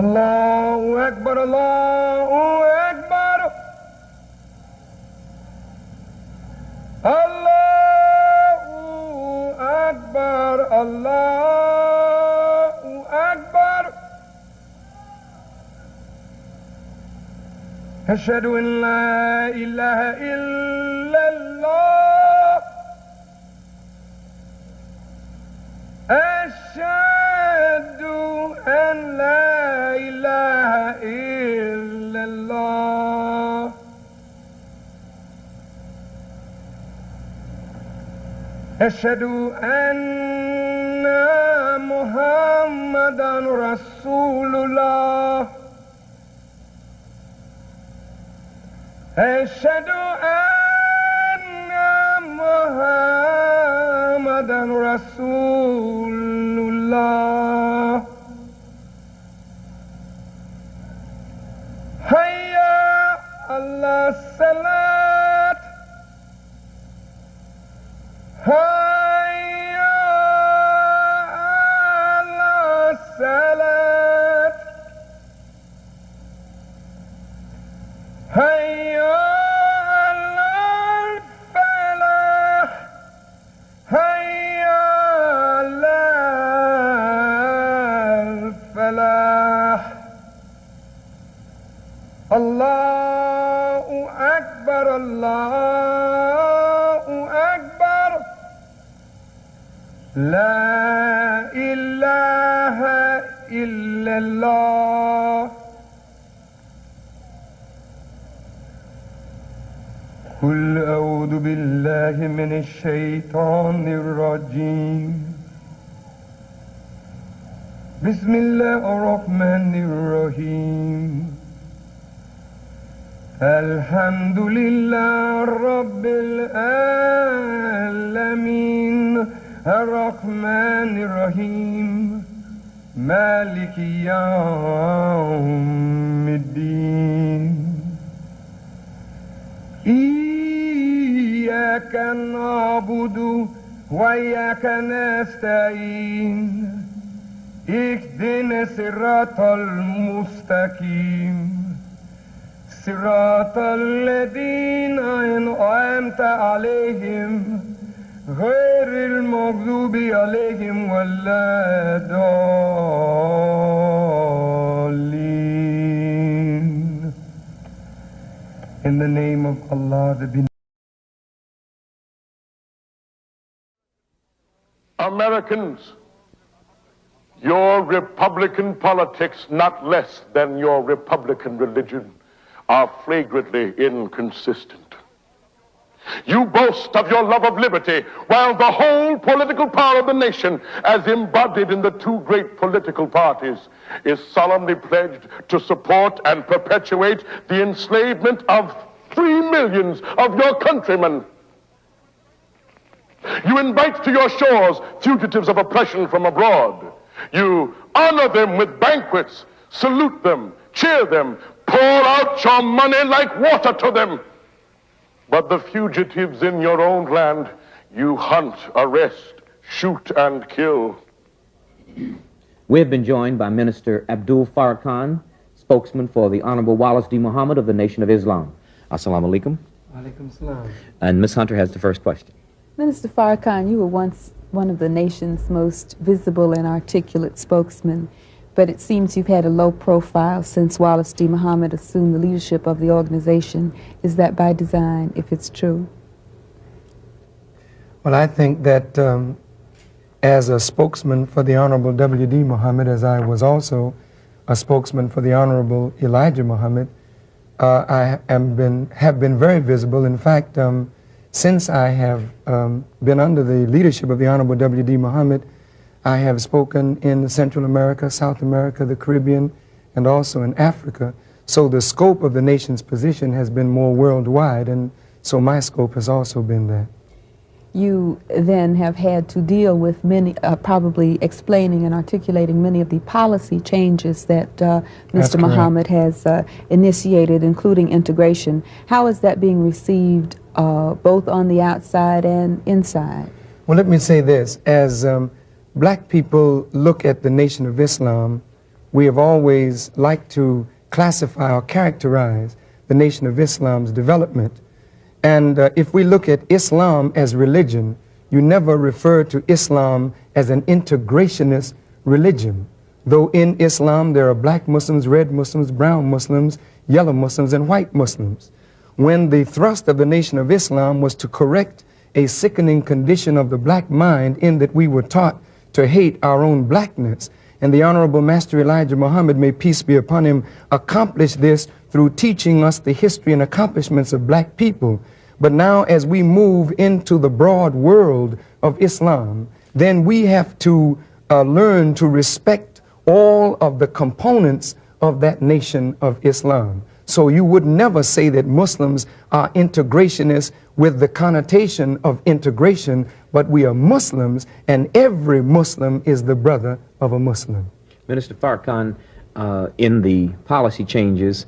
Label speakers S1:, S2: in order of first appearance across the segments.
S1: Allahu Akbar, Allahu Akbar. Allahu Akbar, Allahu Akbar. Ashhadu an la ilaha illallah. Ashhadu an la ilaha illallah. Ashhadu anna Muhammadan Rasulullah. Ashhadu anna Muhammadan Rasulullah. Hayya ala salat. Hayya ala salat. Hayya ala falah. Hayya ala falah. Allahu Akbar, Allahu Akbar. La ilaha illallah. قل أعوذ بالله من الشيطان الرجيم. بسم الله الرحمن الرحيم. الحمد لله رب العالمين الرحمن الرحيم مالك يوم الدين. إياك نعبد وإياك نستعين. اهدنا الصراط المستقيم صراط الذين أنعمت عليهم غير المغضوب عليهم ولا الضالين. In the name of Allah, the beneficent.
S2: Americans, your Republican politics, not less than your Republican religion, are flagrantly inconsistent. You boast of your love of liberty, while the whole political power of the nation, as embodied in the two great political parties, is solemnly pledged to support and perpetuate the enslavement of 3 millions of your countrymen. You invite to your shores fugitives of oppression from abroad. You honor them with banquets, salute them, cheer them, pour out your money like water to them. But the fugitives in your own land, you hunt, arrest, shoot, and kill.
S3: We have been joined by Minister Abdul Farrakhan, spokesman for the Honorable Wallace D. Muhammad of the Nation of Islam. Assalamu alaikum.
S1: Alaikum salam.
S3: And Ms. Hunter has the first question.
S4: Minister Farrakhan, you were once one of the nation's most visible and articulate spokesmen, but it seems you've had a low profile since Wallace D. Muhammad assumed the leadership of the organization. Is that by design, if it's true?
S1: Well, I think that as a spokesman for the Honorable W.D. Muhammad, as I was also a spokesman for the Honorable Elijah Muhammad, I have been very visible. In fact, since I have been under the leadership of the Honorable W.D. Muhammad, I have spoken in Central America, South America, the Caribbean, and also in Africa. So the scope of the nation's position has been more worldwide, and so my scope has also been that.
S4: You then have had to deal with many, probably explaining and articulating many of the policy changes that Mr. Muhammad has initiated, including integration. How is that being received both on the outside and inside?
S1: Well, let me say this. As black people look at the Nation of Islam, we have always liked to classify or characterize the Nation of Islam's development. And if we look at Islam as religion, you never refer to Islam as an integrationist religion. Though in Islam there are black Muslims, red Muslims, brown Muslims, yellow Muslims, and white Muslims. When the thrust of the Nation of Islam was to correct a sickening condition of the black mind, in that we were taught to hate our own blackness, and the Honorable Master Elijah Muhammad, may peace be upon him, accomplished this through teaching us the history and accomplishments of black people. But now as we move into the broad world of Islam, then we have to learn to respect all of the components of that Nation of Islam. So you would never say that Muslims are integrationists with the connotation of integration, but we are Muslims, and every Muslim is the brother of a Muslim.
S3: Minister Farrakhan, in the policy changes,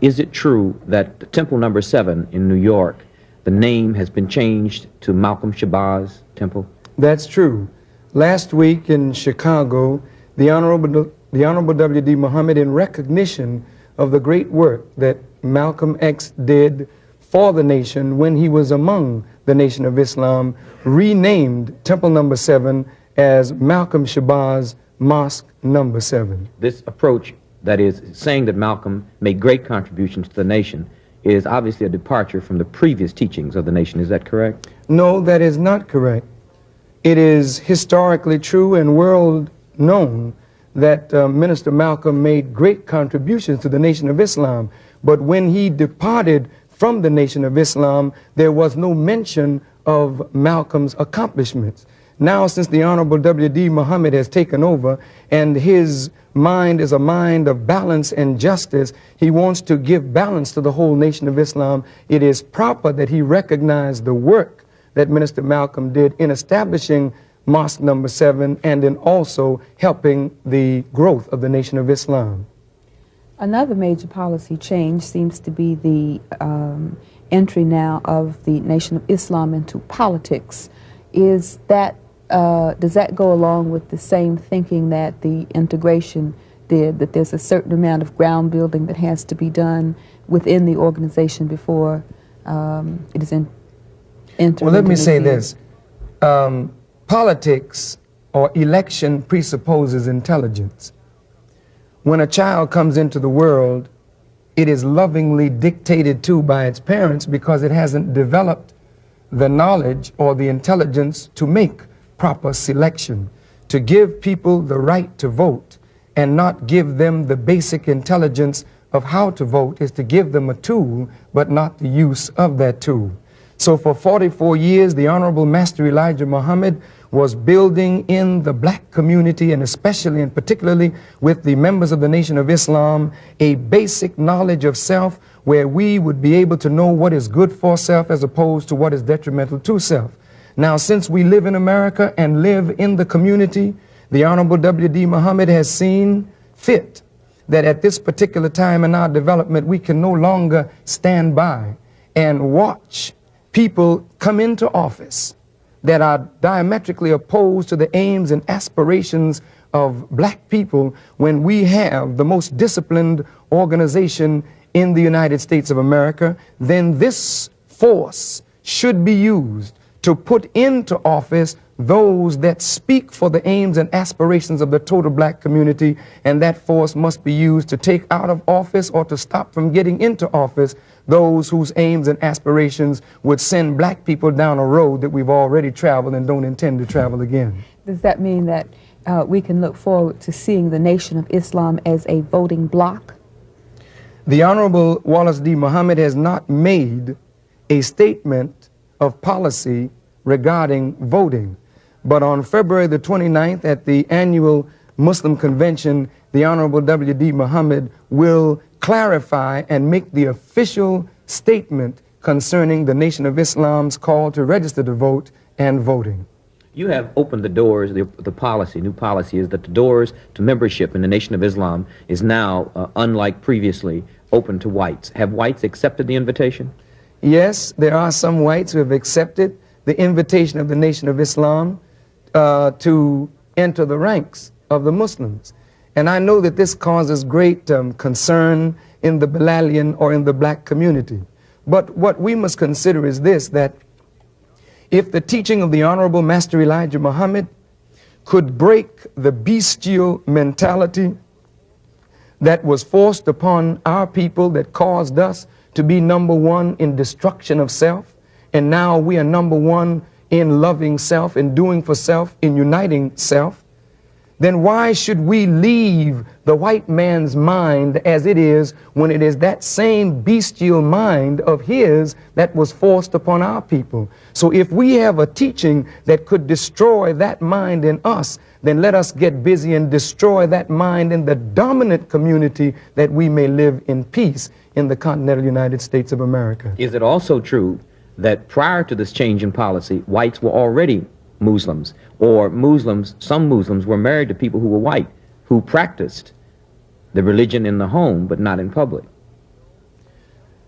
S3: is it true that Temple number 7 in New York, the name has been changed to Malcolm Shabazz Temple? That's
S1: true. Last week in Chicago, the Honorable W.D. Muhammad, in recognition of the great work that Malcolm X did for the nation when he was among the Nation of Islam, renamed Temple number 7 as Malcolm Shabazz Mosque number 7.
S3: This approach, that is, saying that Malcolm made great contributions to the nation, is obviously a departure from the previous teachings of the nation. Is that correct?
S1: No, that is not correct. It is historically true and world known that Minister Malcolm made great contributions to the Nation of Islam. But when he departed from the Nation of Islam, there was no mention of Malcolm's accomplishments. Now, since the Honorable W.D. Muhammad has taken over, and his mind is a mind of balance and justice, he wants to give balance to the whole Nation of Islam. It is proper that he recognize the work that Minister Malcolm did in establishing Mosque number 7, and in also helping the growth of the Nation of Islam.
S4: Another major policy change seems to be the entry now of the Nation of Islam into politics. Is that, does that go along with the same thinking that the integration did, that there's a certain amount of ground building that has to be done within the organization before it is entered?
S1: Well, let me say this. Politics or election presupposes intelligence. When a child comes into the world, it is lovingly dictated to by its parents because it hasn't developed the knowledge or the intelligence to make proper selection. To give people the right to vote and not give them the basic intelligence of how to vote is to give them a tool, but not the use of that tool. So for 44 years, the Honorable Master Elijah Muhammad was building in the black community, and especially and particularly with the members of the Nation of Islam, a basic knowledge of self, where we would be able to know what is good for self as opposed to what is detrimental to self. Now, since we live in America and live in the community, the Honorable W.D. Muhammad has seen fit that at this particular time in our development, we can no longer stand by and watch people come into office that are diametrically opposed to the aims and aspirations of black people, when we have the most disciplined organization in the United States of America. Then this force should be used to put into office those that speak for the aims and aspirations of the total black community, and that force must be used to take out of office or to stop from getting into office those whose aims and aspirations would send black people down a road that we've already traveled and don't intend to travel again.
S4: Does that mean that we can look forward to seeing the Nation of Islam as a voting bloc?
S1: The Honorable Wallace D. Muhammad has not made a statement of policy regarding voting. But on February the 29th at the annual Muslim Convention, the Honorable W.D. Muhammad will clarify and make the official statement concerning the Nation of Islam's call to register to vote and voting.
S3: You have opened the doors, the policy, new policy is that the doors to membership in the Nation of Islam is now, unlike previously, open to whites. Have whites accepted the invitation?
S1: Yes, there are some whites who have accepted the invitation of the Nation of Islam to enter the ranks of the Muslims. And I know that this causes great concern in the Bilalian or in the black community. But what we must consider is this, that if the teaching of the Honorable Master Elijah Muhammad could break the bestial mentality that was forced upon our people, that caused us to be number one in destruction of self, and now we are number one in loving self, in doing for self, in uniting self, then why should we leave the white man's mind as it is when it is that same bestial mind of his that was forced upon our people? So if we have a teaching that could destroy that mind in us, then let us get busy and destroy that mind in the dominant community, that we may live in peace in the continental United States of America.
S3: Is it also true that prior to this change in policy, whites were already Muslims, or Muslims, some Muslims were married to people who were white, who practiced the religion in the home but not in public?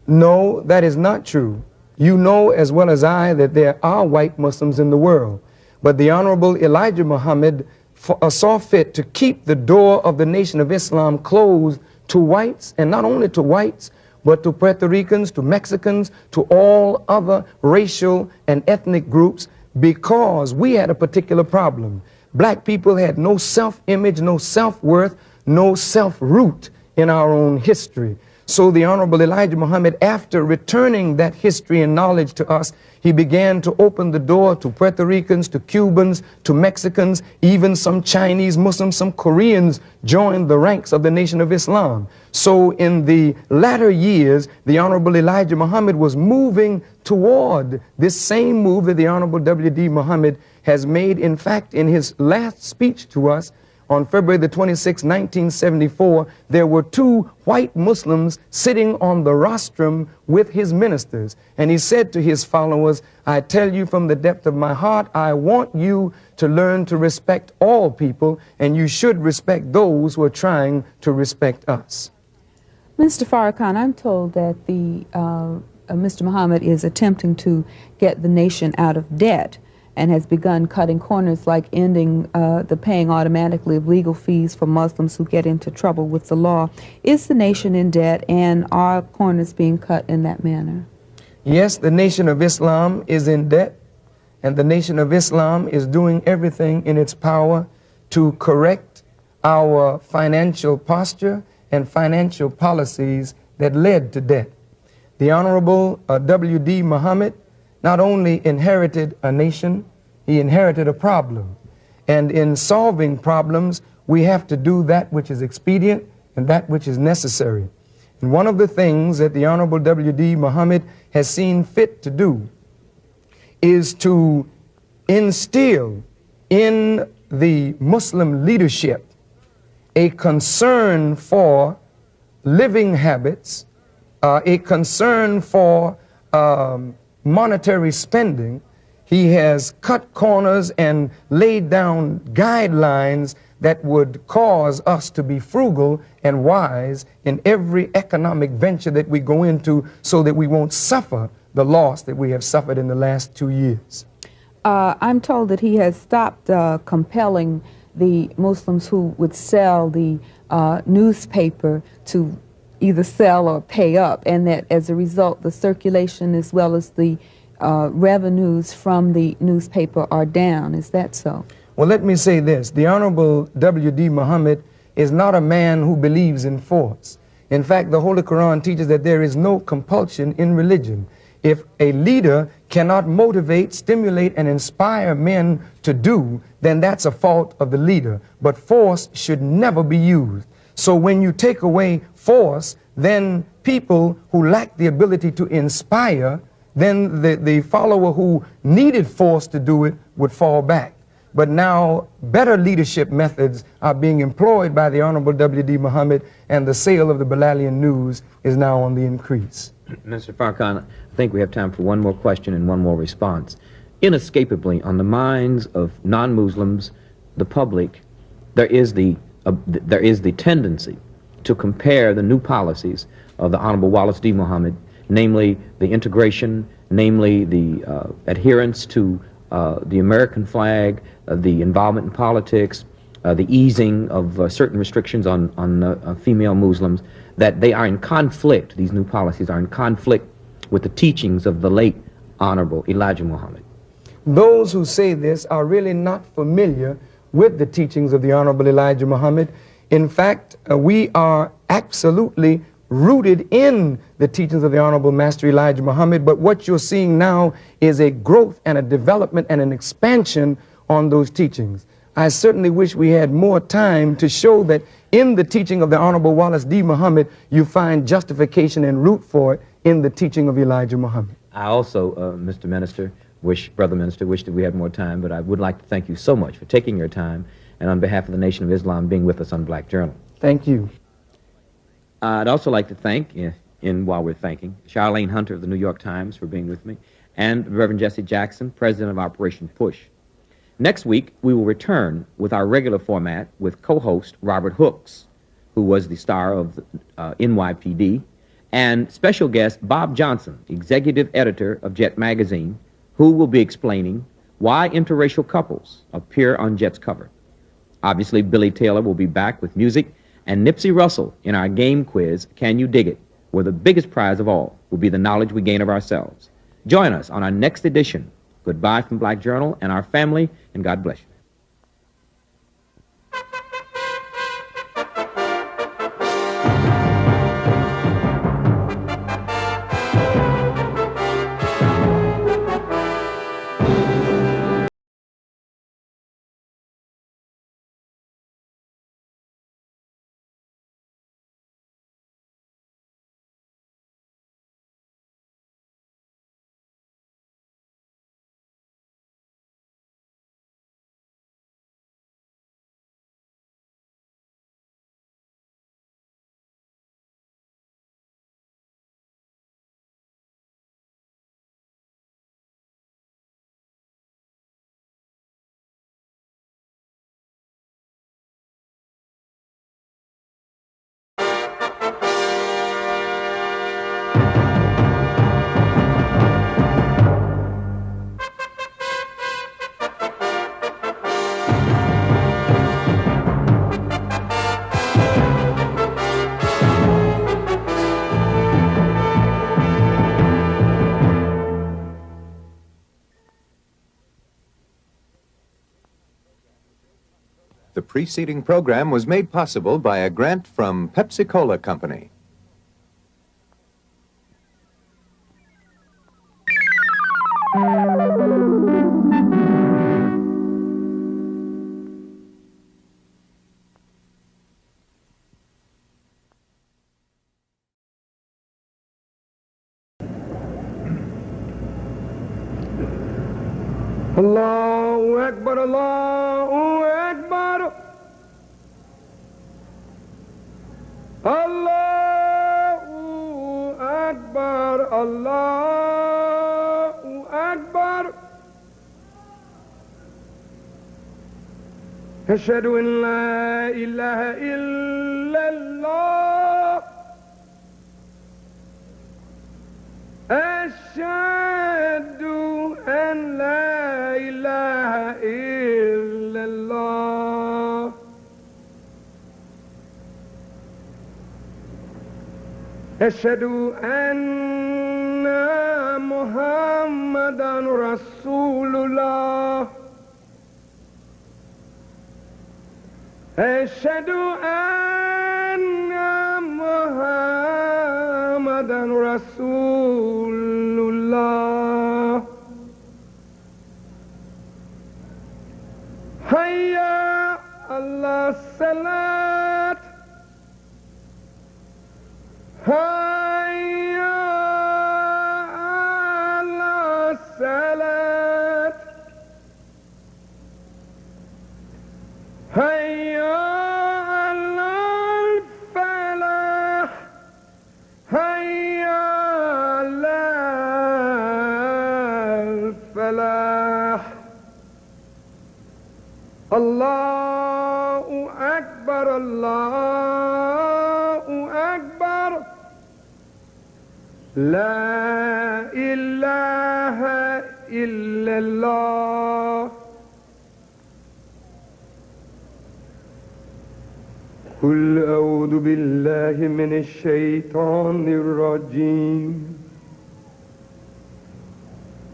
S1: No, that is not true. You know as well as I that there are white Muslims in the world, but the Honorable Elijah Muhammad saw fit to keep the door of the Nation of Islam closed to whites, and not only to whites, but to Puerto Ricans, to Mexicans, to all other racial and ethnic groups, because we had a particular problem. Black people had no self-image, no self-worth, no self-root in our own history. So the Honorable Elijah Muhammad, after returning that history and knowledge to us, he began to open the door to Puerto Ricans, to Cubans, to Mexicans, even some Chinese Muslims, some Koreans joined the ranks of the Nation of Islam. So in the latter years, the Honorable Elijah Muhammad was moving toward this same move that the Honorable W.D. Muhammad has made. In fact, in his last speech to us, on February the 26th, 1974, there were two white Muslims sitting on the rostrum with his ministers. And he said to his followers, I tell you from the depth of my heart, I want you to learn to respect all people, and you should respect those who are trying to respect us.
S4: Mr. Farrakhan, I'm told that Mr. Muhammad is attempting to get the nation out of debt, and has begun cutting corners, like ending the paying automatically of legal fees for Muslims who get into trouble with the law. Is the nation in debt, and are corners being cut in that manner?
S1: Yes, the Nation of Islam is in debt, and the Nation of Islam is doing everything in its power to correct our financial posture and financial policies that led to debt. The Honorable W.D. Muhammad not only inherited a nation, he inherited a problem. And in solving problems, we have to do that which is expedient and that which is necessary. And one of the things that the Honorable W.D. Muhammad has seen fit to do is to instill in the Muslim leadership a concern for living habits, a concern for monetary spending. He has cut corners and laid down guidelines that would cause us to be frugal and wise in every economic venture that we go into, so that we won't suffer the loss that we have suffered in the last 2 years.
S4: I'm told that he has stopped compelling the Muslims who would sell the newspaper to either sell or pay up, and that as a result the circulation as well as the revenues from the newspaper are down. Is that so?
S1: Well, let me say this. The Honorable W.D. Muhammad is not a man who believes in force. In fact, the Holy Quran teaches that there is no compulsion in religion. If a leader cannot motivate, stimulate, and inspire men to do, then that's a fault of the leader. But force should never be used. So when you take away force, then people who lack the ability to inspire, then the follower who needed force to do it would fall back. But now better leadership methods are being employed by the Honorable W.D. Muhammad, and the sale of the Bilalian News is now on the increase.
S3: Mr. Farrakhan, I think we have time for one more question and one more response. Inescapably, on the minds of non-Muslims, the public, there is the tendency to compare the new policies of the Honorable Wallace D. Muhammad, namely the integration, namely the adherence to the American flag, the involvement in politics, the easing of certain restrictions on female Muslims, that they are in conflict, these new policies are in conflict with the teachings of the late Honorable Elijah Muhammad?
S1: Those who say this are really not familiar with the teachings of the Honorable Elijah Muhammad. In fact, we are absolutely rooted in the teachings of the Honorable Master Elijah Muhammad, but what you're seeing now is a growth and a development and an expansion on those teachings. I certainly wish we had more time to show that in the teaching of the Honorable Wallace D. Muhammad, you find justification and root for it in the teaching of Elijah Muhammad.
S3: I also, Mr. Minister, Brother Minister, wish that we had more time, but I would like to thank you so much for taking your time and on behalf of the Nation of Islam being with us on Black Journal.
S1: Thank you.
S3: I'd also like to thank, while we're thanking, Charlene Hunter of the New York Times for being with me, and Reverend Jesse Jackson, President of Operation Push. Next week, we will return with our regular format with co-host Robert Hooks, who was the star of NYPD, and special guest Bob Johnson, executive editor of Jet Magazine, who will be explaining why interracial couples appear on Jet's cover. Obviously, Billy Taylor will be back with music, and Nipsey Russell in our game quiz, Can You Dig It?, where the biggest prize of all will be the knowledge we gain of ourselves. Join us on our next edition. Goodbye from Black Journal and our family, and God bless you.
S5: The preceding program was made possible by a grant from Pepsi-Cola Company.
S1: Allahu Akbar, Allahu Akbar. Allahu Akbar, Allahu Akbar. Ashhadu an la ilaha illallah. Ashhadu an la ilaha illallah. Ashhadu anna Muhammadan Rasulullah. Ashhadu anna Muhammadan Rasulullah. Hayya ala salat. Hayya ala salat. Hayya ala falah. Hayya ala falah. Allahu Akbar, Allahu Akbar. La ilaha illallah. قل أعوذ بالله من الشيطان الرجيم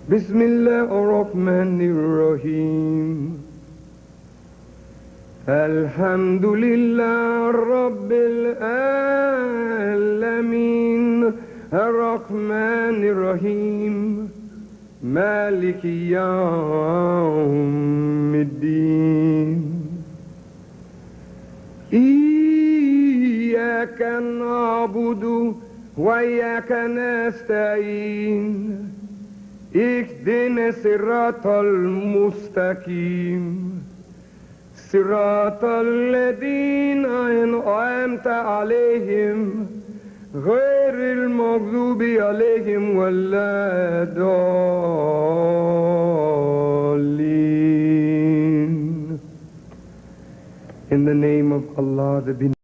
S1: بسم الله الرحمن الرحيم الحمد لله رب العالمين الرحمن الرحيم مالك يوم الدين إياك نعبد وإياك نستعين اهدنا الصراط المستقيم صراط الذين أنعمت عليهم غير المغضوب عليهم ولا الضالين. In the name of Allah, the